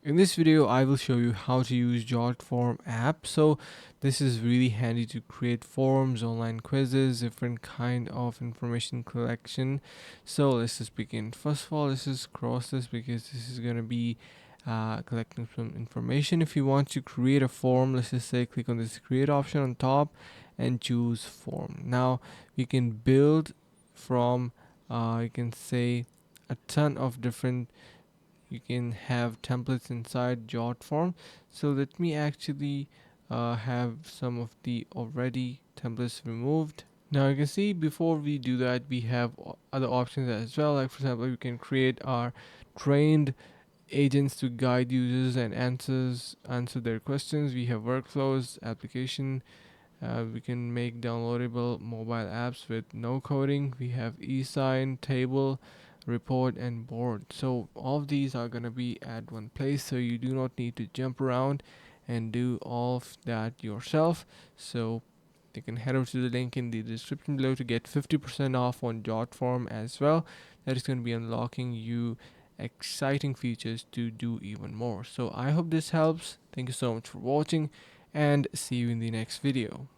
In this video, I will show you how to use Jotform app. So this is really handy to create forms, online quizzes, different kind of information collection. So let's just begin. First of all, let's just cross this because this is going to be collecting some information. If you want to create a form, let's just say click on this create option on top and choose form. Now you can build from you can say a ton of different, you can have templates inside Jotform. So let me actually have some of the already templates removed. Now you can see before we do that, we have other options as well. Like for example, we can create our trained agents to guide users and answer their questions. We have workflows, application. We can make downloadable mobile apps with no coding. We have e-sign, table, report, and board. So all of these are gonna be at one place, so you do not need to jump around and do all of that yourself. So you can head over to the link in the description below to get 50% off on Jotform as well. That is going to be unlocking you exciting features to do even more. So I hope this helps. Thank you so much for watching and see you in the next video.